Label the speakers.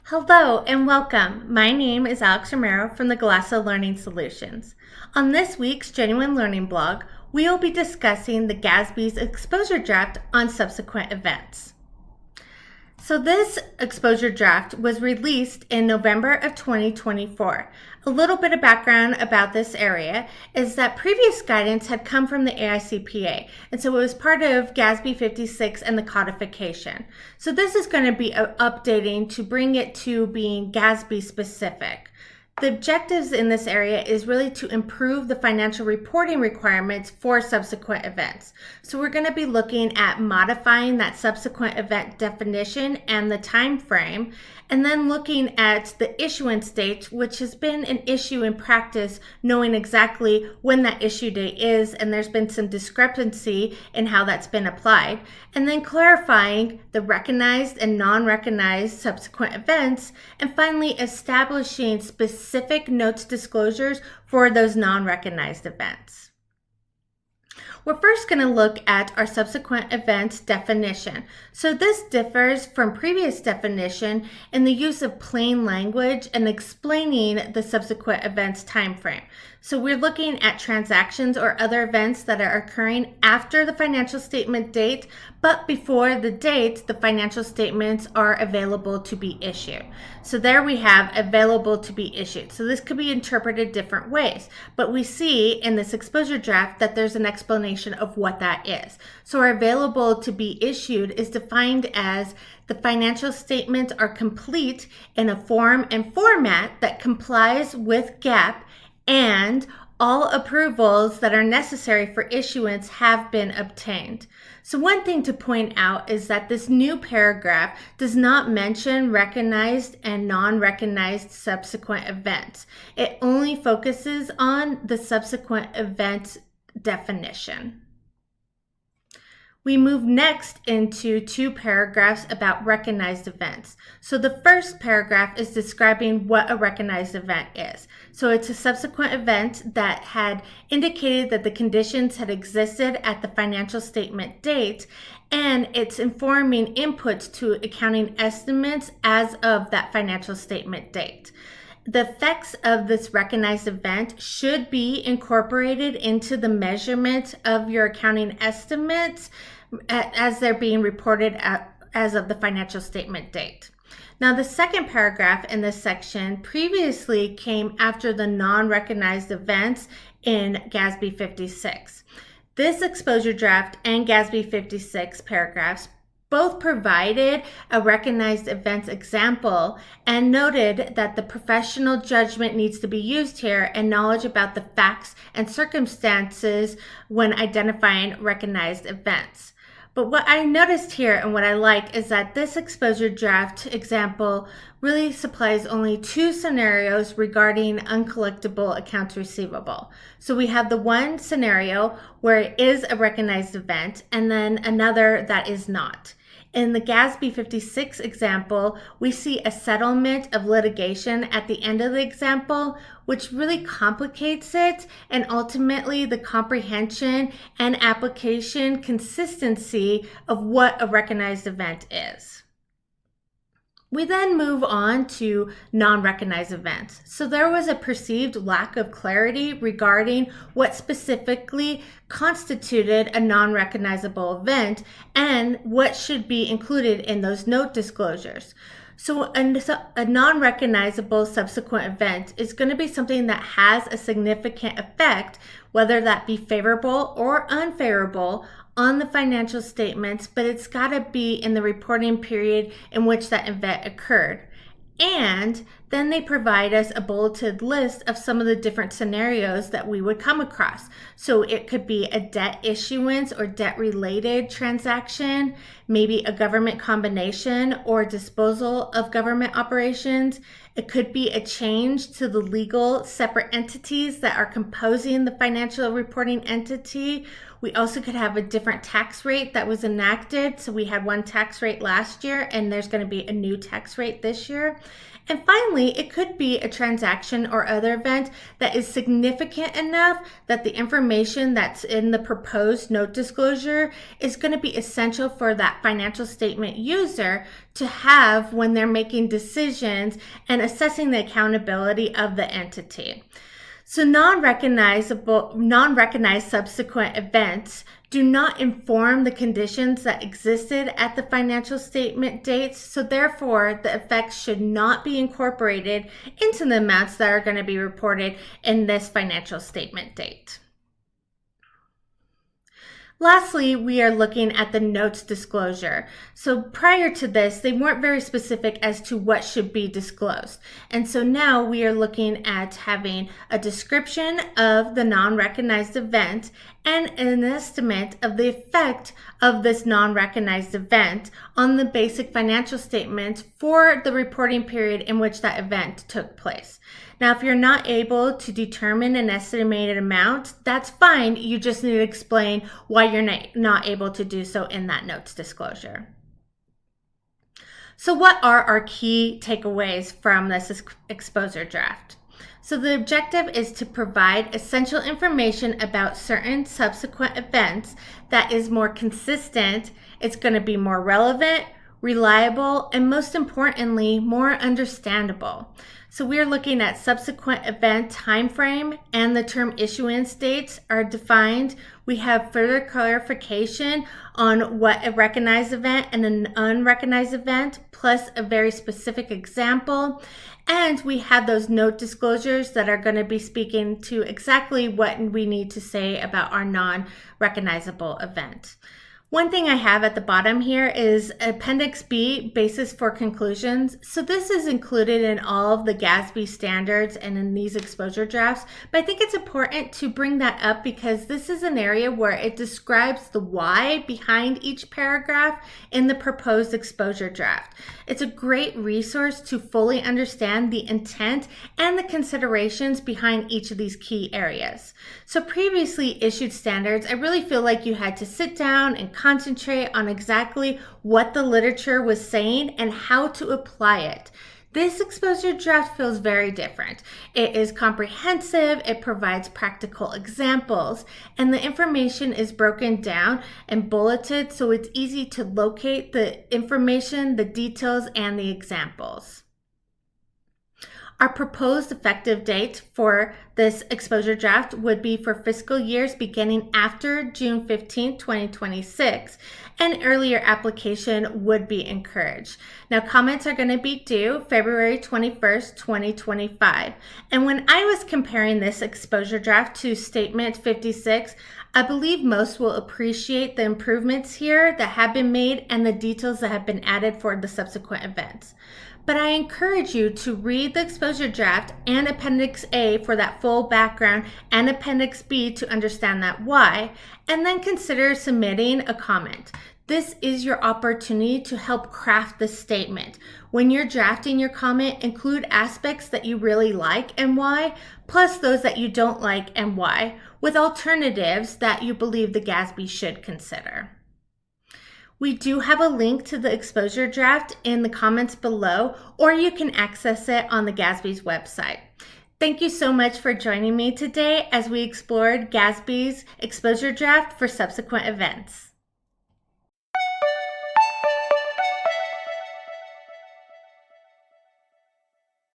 Speaker 1: Hello and welcome. My name is Alex Romero from the GASB Learning Solutions. On this week's Genuine Learning blog, we will be discussing the GASB's exposure draft on subsequent events. So this exposure draft was released in November of 2024. A little bit of background about this area is that previous guidance had come from the AICPA, and so it was part of GASB 56 and the codification. So this is going to be updating to bring it to being GASB specific. The objectives in this area is really to improve the financial reporting requirements for subsequent events. So we're going to be looking at modifying that subsequent event definition and the time frame, and then looking at the issuance date, which has been an issue in practice, knowing exactly when that issue date is, and there's been some discrepancy in how that's been applied, and then clarifying the recognized and non-recognized subsequent events, and finally establishing specific notes disclosures for those non-recognized events. We're first going to look at our subsequent event definition. So this differs from previous definition in the use of plain language and explaining the subsequent events time frame. So we're looking at transactions or other events that are occurring after the financial statement date, but before the date the financial statements are available to be issued. So there we have available to be issued. So this could be interpreted different ways, but we see in this exposure draft that there's an explanation of what that is. So our available to be issued is defined as the financial statements are complete in a form and format that complies with GAAP, and all approvals that are necessary for issuance have been obtained. So one thing to point out is that this new paragraph does not mention recognized and non-recognized subsequent events. It only focuses on the subsequent event definition. We move next into two paragraphs about recognized events. So the first paragraph is describing what a recognized event is. So it's a subsequent event that had indicated that the conditions had existed at the financial statement date, and it's informing inputs to accounting estimates as of that financial statement date. The effects of this recognized event should be incorporated into the measurement of your accounting estimates as they're being reported as of the financial statement date. Now, the second paragraph in this section previously came after the non-recognized events in GASB 56. This exposure draft and GASB 56 paragraphs both provided a recognized events example and noted that the professional judgment needs to be used here and knowledge about the facts and circumstances when identifying recognized events. But what I noticed here and what I like is that this exposure draft example really supplies only two scenarios regarding uncollectible accounts receivable. So we have the one scenario where it is a recognized event and then another that is not. In the GASB 56 example, we see a settlement of litigation at the end of the example, which really complicates it, and ultimately the comprehension and application consistency of what a recognized event is. We then move on to non-recognized events. So there was a perceived lack of clarity regarding what specifically constituted a non-recognizable event and what should be included in those note disclosures. So a non-recognizable subsequent event is going to be something that has a significant effect, whether that be favorable or unfavorable on the financial statements, but it's got to be in the reporting period in which that event occurred. And then they provide us a bulleted list of some of the different scenarios that we would come across. So it could be a debt issuance or debt-related transaction, maybe a government combination or disposal of government operations. It could be a change to the legal separate entities that are composing the financial reporting entity. We also could have a different tax rate that was enacted. So we had one tax rate last year and there's going to be a new tax rate this year. And finally, it could be a transaction or other event that is significant enough that the information that's in the proposed note disclosure is going to be essential for that financial statement user to have when they're making decisions and assessing the accountability of the entity. So non-recognized subsequent events do not inform the conditions that existed at the financial statement dates, so therefore the effects should not be incorporated into the amounts that are going to be reported in this financial statement date. Lastly, we are looking at the notes disclosure. So prior to this, they weren't very specific as to what should be disclosed. And so now we are looking at having a description of the non-recognized event and an estimate of the effect of this non-recognized event on the basic financial statement for the reporting period in which that event took place. Now, if you're not able to determine an estimated amount, that's fine. You just need to explain why you're not able to do so in that notes disclosure. So what are our key takeaways from this exposure draft? So the objective is to provide essential information about certain subsequent events that is more consistent, it's going to be more relevant, reliable, and most importantly, more understandable. So we're looking at subsequent event time frame and the term issuance dates are defined. We have further clarification on what a recognized event and an unrecognized event, plus a very specific example. And we have those note disclosures that are going to be speaking to exactly what we need to say about our non-recognizable event. One thing I have at the bottom here is Appendix B, Basis for Conclusions. So this is included in all of the GASB standards and in these exposure drafts, but I think it's important to bring that up because this is an area where it describes the why behind each paragraph in the proposed exposure draft. It's a great resource to fully understand the intent and the considerations behind each of these key areas. So previously issued standards, I really feel like you had to sit down and concentrate on exactly what the literature was saying and how to apply it. This exposure draft feels very different. It is comprehensive, it provides practical examples, and the information is broken down and bulleted so it's easy to locate the information, the details, and the examples. Our proposed effective date for this exposure draft would be for fiscal years beginning after June 15, 2026, and earlier application would be encouraged. Now, comments are going to be due February 21st, 2025. And when I was comparing this exposure draft to Statement 56, I believe most will appreciate the improvements here that have been made and the details that have been added for the subsequent events. But I encourage you to read the exposure draft and Appendix A for that full background and Appendix B to understand that why, and then consider submitting a comment. This is your opportunity to help craft the statement. When you're drafting your comment, include aspects that you really like and why, plus those that you don't like and why, with alternatives that you believe the GASB should consider. We do have a link to the exposure draft in the comments below, or you can access it on the GASB's website. Thank you so much for joining me today as we explored GASB's exposure draft for subsequent events.